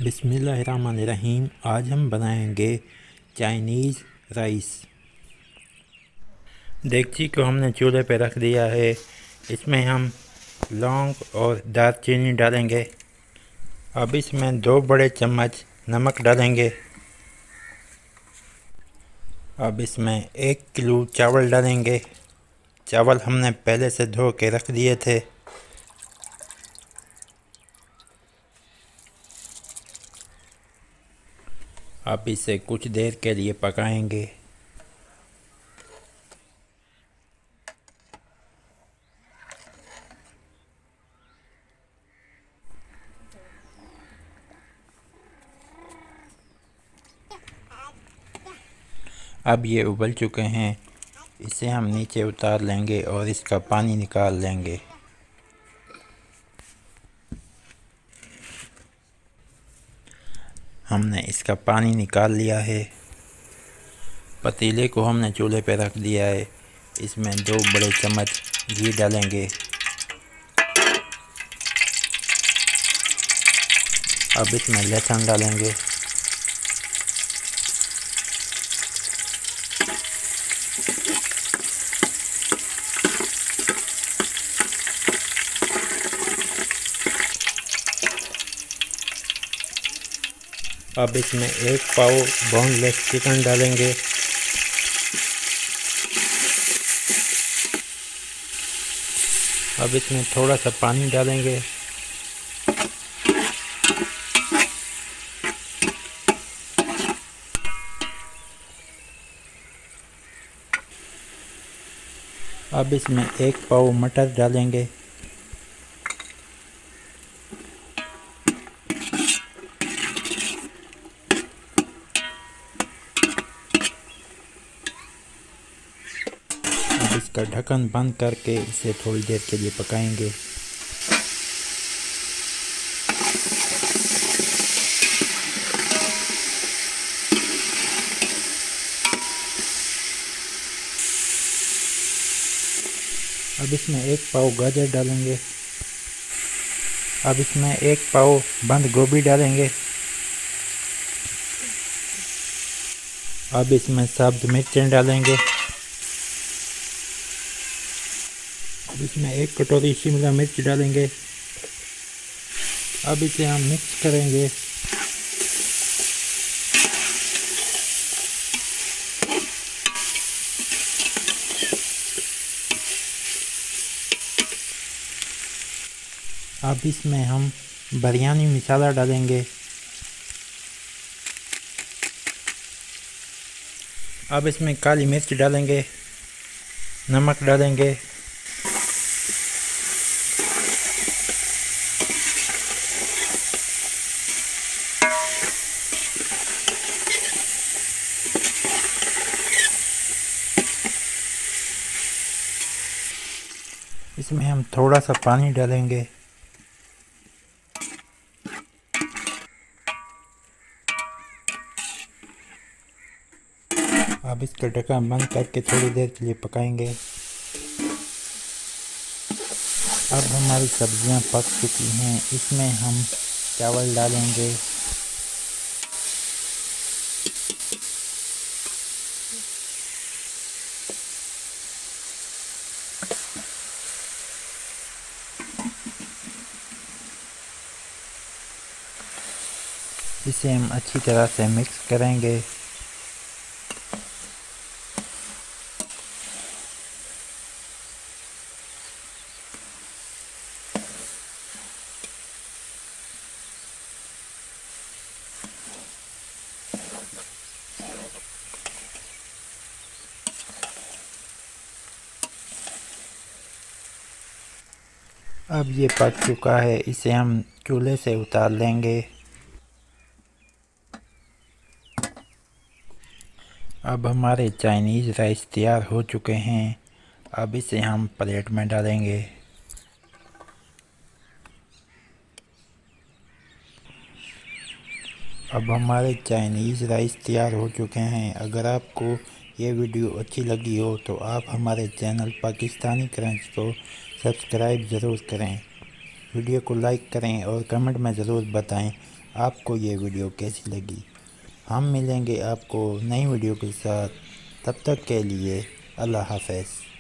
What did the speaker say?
बिस्मिल्लाहिर्रहमानिर्रहीम। आज हम बनाएंगे चाइनीज़ राइस। देगची को हमने चूल्हे पे रख दिया है। इसमें हम लौंग और दालचीनी डालेंगे। अब इसमें 2 बड़े चम्मच नमक डालेंगे। अब इसमें 1 किलो चावल डालेंगे। चावल हमने पहले से धो के रख दिए थे। अब इसे कुछ देर के लिए पकाएंगे। अब ये उबल चुके हैं। इसे हम नीचे उतार लेंगे और इसका पानी निकाल लेंगे। हमने इसका पानी निकाल लिया है। पतीले को हमने चूल्हे पे रख दिया है। इसमें 2 बड़े चम्मच घी डालेंगे। अब इसमें लहसुन डालेंगे। अब इसमें 1 पाव बोनलेस चिकन डालेंगे। अब इसमें थोड़ा सा पानी डालेंगे। अब इसमें 1 पाव मटर डालेंगे। अब इसका ढक्कन बंद करके इसे थोड़ी देर के लिए पकाएंगे। अब इसमें 1 पाव गाजर डालेंगे। अब इसमें 1 पाव बंद गोभी डालेंगे। अब इसमें सब्ज मिर्चें डालेंगे। अब इसमें 1 कटोरी शिमला मिर्च डालेंगे। अब इसे हम मिक्स करेंगे। अब इसमें हम बिरयानी मसाला डालेंगे। अब इसमें काली मिर्च डालेंगे, नमक डालेंगे। इसमें हम थोड़ा सा पानी डालेंगे। अब इसका ढक्कन बंद करके थोड़ी देर के लिए पकाएंगे। अब हमारी सब्जियां पक चुकी हैं। इसमें हम चावल डालेंगे। इसे हम अच्छी तरह से मिक्स करेंगे। अब ये पक चुका है। इसे हम चूल्हे से उतार लेंगे। अब हमारे चाइनीज़ राइस तैयार हो चुके हैं। अब इसे हम प्लेट में डालेंगे। अब हमारे चाइनीज़ राइस तैयार हो चुके हैं। अगर आपको ये वीडियो अच्छी लगी हो तो आप हमारे चैनल पाकिस्तानी क्रंच को सब्सक्राइब ज़रूर करें। वीडियो को लाइक करें और कमेंट में ज़रूर बताएं आपको ये वीडियो कैसी लगी। हम मिलेंगे आपको नई वीडियो के साथ, तब तक के लिए अल्लाह हाफ़िज़।